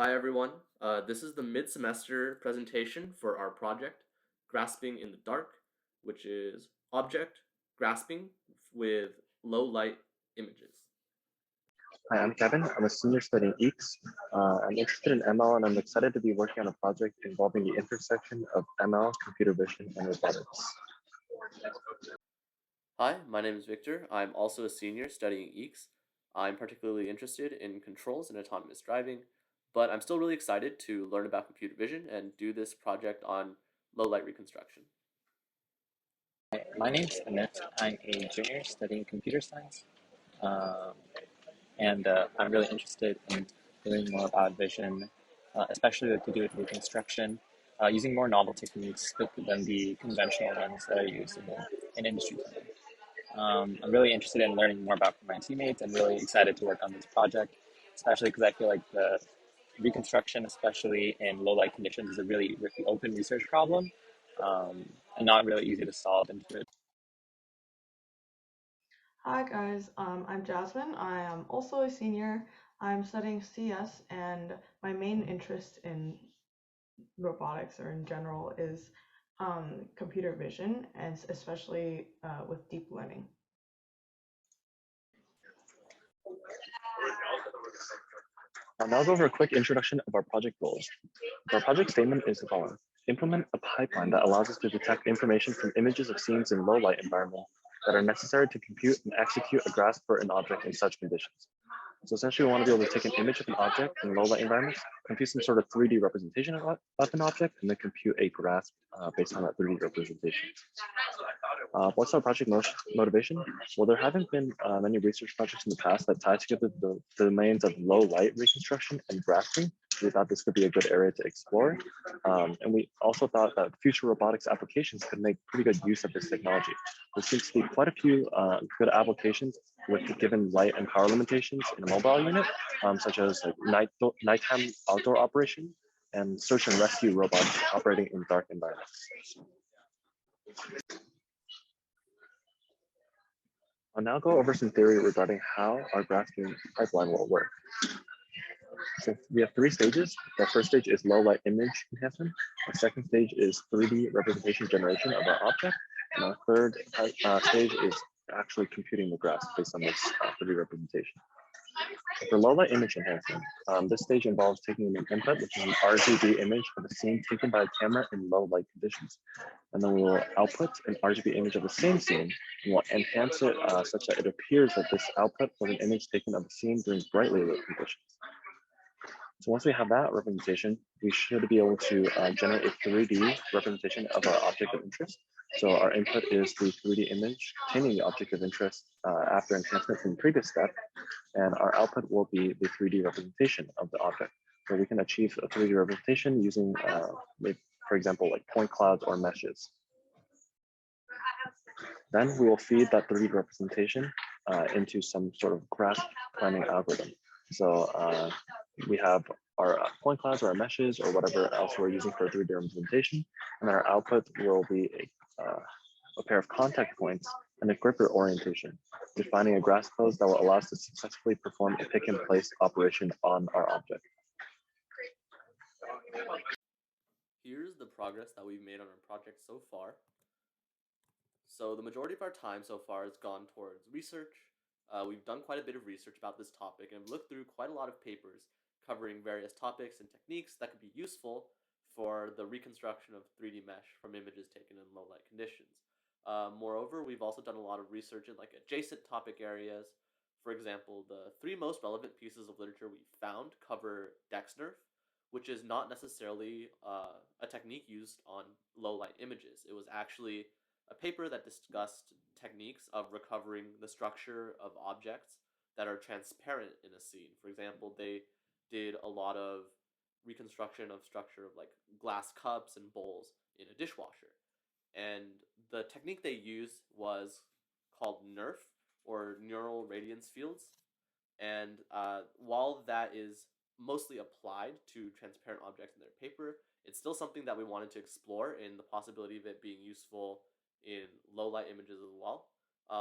Hi everyone. This is the mid-semester presentation for our project, Grasping in the Dark, which is object grasping with low light images. Hi, I'm Kevin. I'm a senior studying EECS. I'm interested in ML and I'm excited to be working on a project involving the intersection of ML, computer vision, and robotics. Hi, my name is Victor. I'm also a senior studying EECS. I'm particularly interested in controls and autonomous driving, but I'm still really excited to learn about computer vision and do this project on low light reconstruction. My name's Amit. I'm a junior studying computer science, um, and I'm really interested in learning more about vision, especially to do with reconstruction, using more novel techniques than the conventional ones that are used in industry today. I'm really interested in learning more about my teammates and really excited to work on this project, especially because I feel like the reconstruction, especially in low light conditions, is a really open research problem and not really easy to solve. Hi guys, I'm Jasmine. I am also a senior. I'm studying CS, and my main interest in robotics or in general is computer vision, and especially with deep learning. I'll now go over a quick introduction of our project goals. Our project statement is the following. Implement a pipeline that allows us to detect information from images of scenes in low light environment that are necessary to compute and execute a grasp for an object in such conditions. So essentially, we want to be able to take an image of an object in low light environments, compute some sort of 3D representation of an object, and then compute a grasp based on that 3D representation. What's our project motivation? Well, there haven't been many research projects in the past that tie together the domains of low light reconstruction and grasping. We thought this could be a good area to explore. And we also thought that future robotics applications could make pretty good use of this technology. There seems to be quite a few good applications with given light and power limitations in a mobile unit, such as like nighttime outdoor operation and search and rescue robots operating in dark environments. I'll now go over some theory regarding how our graphing pipeline will work. So we have three stages. The first stage is low light image enhancement. The second stage is 3D representation generation of our object. And our third stage is actually computing the graph based on this 3D representation. For low light image enhancement, this stage involves taking an input, which is an RGB image of a scene taken by a camera in low light conditions. And then we will output an RGB image of the same scene and we'll enhance it such that it appears that this output was an image taken of a scene during brightly lit conditions. So once we have that representation, we should be able to generate a 3D representation of our object of interest. So our input is the 3D image containing the object of interest after enhancement from the previous step, and our output will be the 3D representation of the object. So we can achieve a 3D representation using, for example, like point clouds or meshes. Then we will feed that 3D representation into some sort of graph planning algorithm. So we have our point clouds or our meshes or whatever else we're using for 3D representation. And our output will be a pair of contact points and a gripper orientation, defining a grasp pose that will allow us to successfully perform a pick and place operation on our object. Here's the progress that we've made on our project so far. So the majority of our time so far has gone towards research. We've done quite a bit of research about this topic and looked through quite a lot of papers covering various topics and techniques that could be useful for the reconstruction of 3D mesh from images taken in low light conditions. Moreover, we've also done a lot of research in like adjacent topic areas. For example, the three most relevant pieces of literature we found cover Dexnerf, which is not necessarily a technique used on low light images. It was actually a paper that discussed techniques of recovering the structure of objects that are transparent in a scene. For example, they did a lot of reconstruction of structure of like glass cups and bowls in a dishwasher. And the technique they used was called NERF, or neural radiance fields. And while that is mostly applied to transparent objects in their paper, it's still something that we wanted to explore in the possibility of it being useful in low light images as well.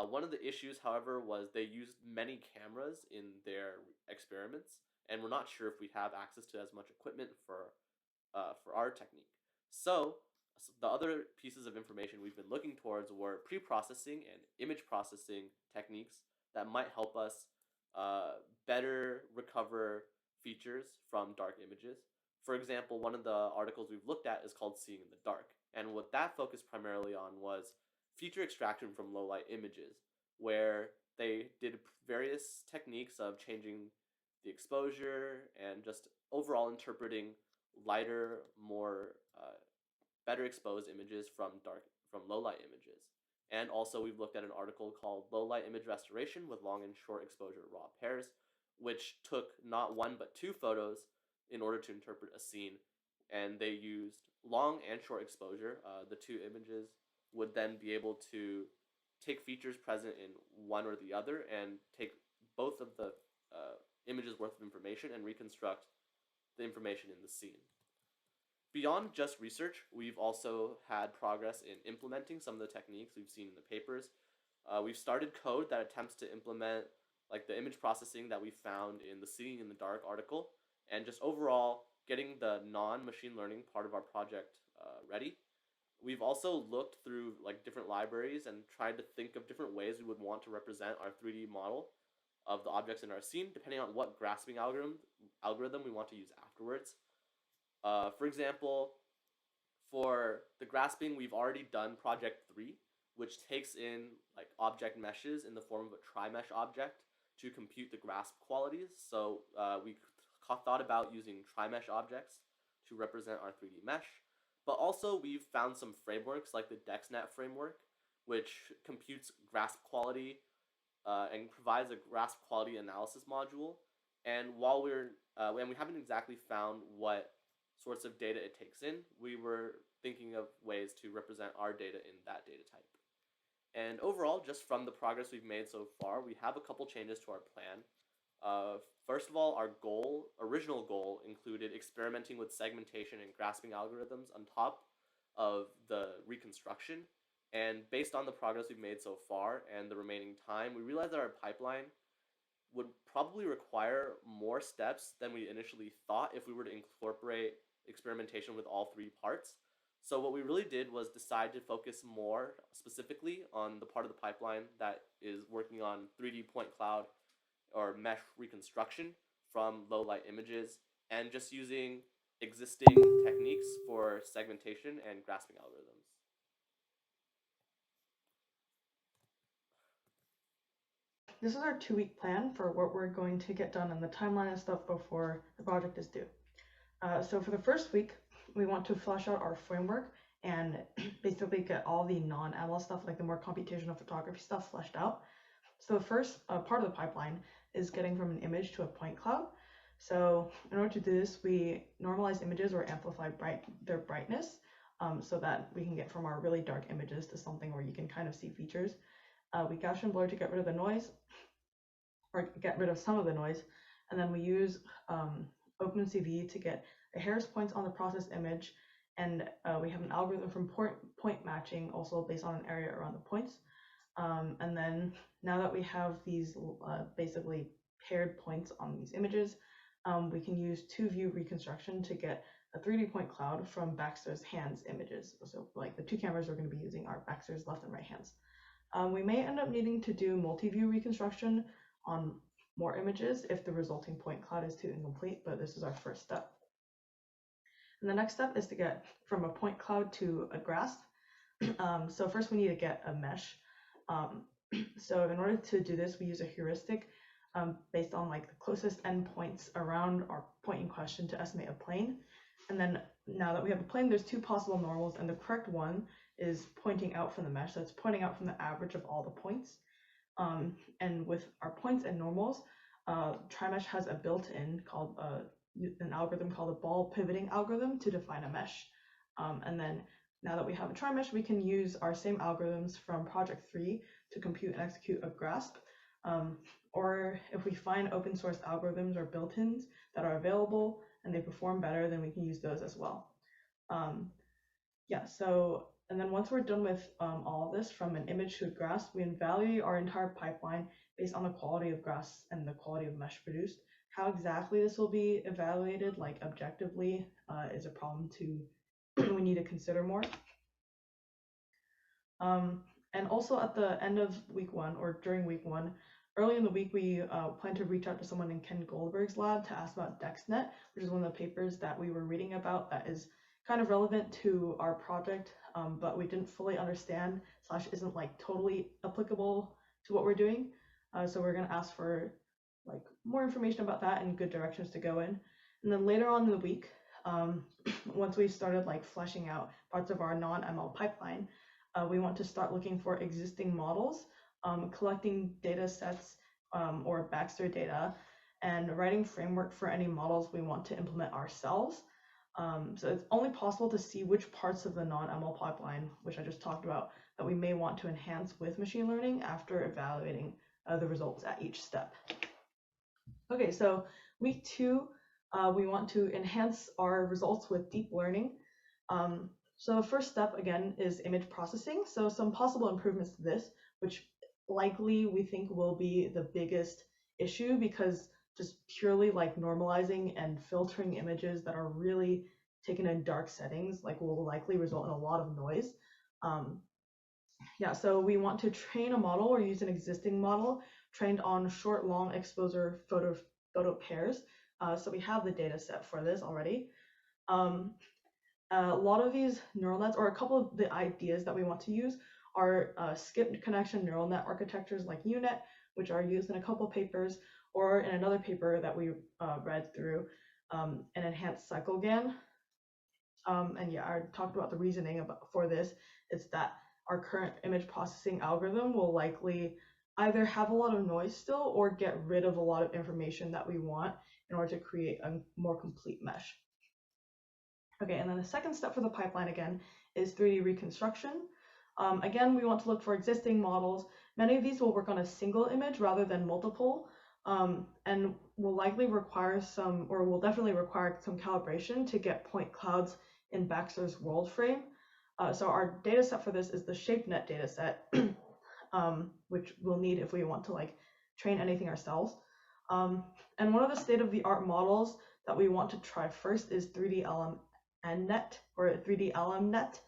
One of the issues, however, was they used many cameras in their experiments, and we're not sure if we'd have access to as much equipment for our technique. So the other pieces of information we've been looking towards were pre-processing and image processing techniques that might help us better recover features from dark images. For example, one of the articles we've looked at is called Seeing in the Dark, and what that focused primarily on was feature extraction from low light images, where they did various techniques of changing the exposure and just overall interpreting lighter, more better exposed images from low light images. And also, we've looked at an article called Low Light Image Restoration with Long and Short Exposure Raw Pairs, which took not one but two photos in order to interpret a scene. And they used long and short exposure. The two images would then be able to take features present in one or the other and take both of the images worth of information and reconstruct the information in the scene. Beyond just research, we've also had progress in implementing some of the techniques we've seen in the papers. We've started code that attempts to implement like the image processing that we found in the Seeing in the Dark article, and just overall getting the non-machine learning part of our project ready. We've also looked through like different libraries and tried to think of different ways we would want to represent our 3D model of the objects in our scene, depending on what grasping algorithm we want to use afterwards. For example, for the grasping, we've already done Project 3, which takes in like object meshes in the form of a tri-mesh object to compute the grasp qualities. So we thought about using tri-mesh objects to represent our 3D mesh. But also we've found some frameworks like the DexNet framework, which computes grasp quality and provides a grasp quality analysis module. And while we haven't exactly found what sorts of data it takes in, we were thinking of ways to represent our data in that data type. And overall, just from the progress we've made so far, we have a couple changes to our plan. First of all, our original goal included experimenting with segmentation and grasping algorithms on top of the reconstruction. And based on the progress we've made so far and the remaining time, we realized that our pipeline would probably require more steps than we initially thought if we were to incorporate experimentation with all three parts. So what we really did was decide to focus more specifically on the part of the pipeline that is working on 3D point cloud or mesh reconstruction from low light images, and just using existing techniques for segmentation and grasping algorithms. This is our 2-week plan for what we're going to get done and the timeline and stuff before the project is due. So for the first week, we want to flesh out our framework and basically get all the non-ML stuff, like the more computational photography stuff, fleshed out. So the first part of the pipeline is getting from an image to a point cloud. So in order to do this, we normalize images or amplify their brightness so that we can get from our really dark images to something where you can kind of see features. We Gaussian blur to get rid of the noise, or get rid of some of the noise, and then we use OpenCV to get the Harris points on the process image, and we have an algorithm from point matching also based on an area around the points. And then now that we have these basically paired points on these images, we can use 2-view reconstruction to get a 3D point cloud from Baxter's hands images. So like the two cameras we're going to be using are Baxter's left and right hands. We may end up needing to do multi-view reconstruction on more images if the resulting point cloud is too incomplete, but this is our first step. And the next step is to get from a point cloud to a grasp. So first we need to get a mesh. So in order to do this, we use a heuristic based on like the closest endpoints around our point in question to estimate a plane. And then now that we have a plane, there's two possible normals, and the correct one is pointing out from the mesh. So it's pointing out from the average of all the points. And with our points and normals, TriMesh has a built-in called an algorithm called a ball pivoting algorithm to define a mesh. And then now that we have a TriMesh, we can use our same algorithms from Project 3 to compute and execute a grasp. Or if we find open source algorithms or built-ins that are available and they perform better, then we can use those as well. And then once we're done with all of this from an image to a grasp, we evaluate our entire pipeline based on the quality of grasp and the quality of mesh produced how exactly this will be evaluated, like objectively, is a problem we need to consider more. And also at the end of week 1 or during week 1, early in the week, we plan to reach out to someone in Ken Goldberg's lab to ask about DexNet, which is one of the papers that we were reading about that is kind of relevant to our project, but we didn't fully understand / isn't like totally applicable to what we're doing. So we're going to ask for like more information about that and good directions to go in. And then later on in the week, once we started like fleshing out parts of our non-ML pipeline, we want to start looking for existing models, collecting data sets or Baxter data, and writing framework for any models we want to implement ourselves. So it's only possible to see which parts of the non-ML pipeline, which I just talked about, that we may want to enhance with machine learning after evaluating the results at each step. Okay, so week 2, we want to enhance our results with deep learning. So the first step, again, is image processing. So some possible improvements to this, which likely we think will be the biggest issue, because just purely like normalizing and filtering images that are really taken in dark settings like will likely result in a lot of noise. Yeah, so we want to train a model or use an existing model trained on short, long exposure photo pairs. So we have the data set for this already. A lot of these neural nets, or a couple of the ideas that we want to use, are skipped connection neural net architectures like UNet, which are used in a couple papers, or in another paper that we read through, an enhanced cycle GAN. And yeah, I talked about the reasoning for this. It's that our current image processing algorithm will likely either have a lot of noise still or get rid of a lot of information that we want in order to create a more complete mesh. Okay, and then the second step for the pipeline again is 3D reconstruction. Again, we want to look for existing models. Many of these will work on a single image rather than multiple, and will likely require some, or will definitely require some calibration to get point clouds in Baxter's world frame. So our data set for this is the ShapeNet data set, which we'll need if we want to like train anything ourselves. And one of the state-of-the-art models that we want to try first is 3D LMNet, or 3D LMNet,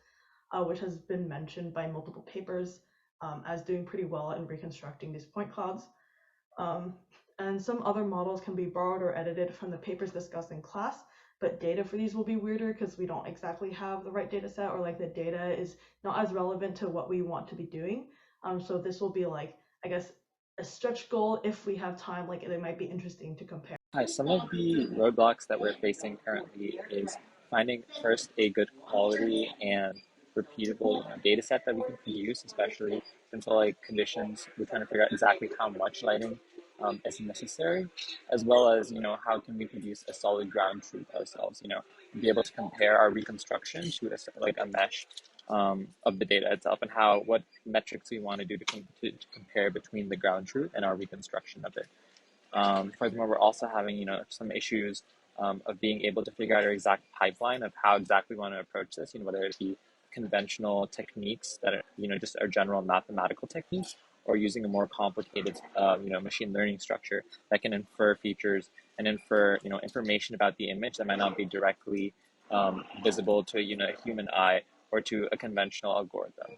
which has been mentioned by multiple papers as doing pretty well in reconstructing these point clouds. And some other models can be borrowed or edited from the papers discussed in class, but data for these will be weirder because we don't exactly have the right data set, or like the data is not as relevant to what we want to be doing. So this will be like, I guess, a stretch goal if we have time. Like it might be interesting to compare. Hi, some of the roadblocks that we're facing currently is finding first a good quality and repeatable data set that we can produce, especially since like conditions, we're trying to figure out exactly how much lighting is necessary, as well as how can we produce a solid ground truth ourselves, be able to compare our reconstruction to a mesh of the data itself, and what metrics we want to do to compare between the ground truth and our reconstruction of it. Furthermore, we're also having, some issues of being able to figure out our exact pipeline of how exactly we want to approach this, whether it be conventional techniques that are, just our general mathematical techniques, or using a more complicated, machine learning structure that can infer features and infer, information about the image that might not be directly visible to, a human eye or to a conventional algorithm.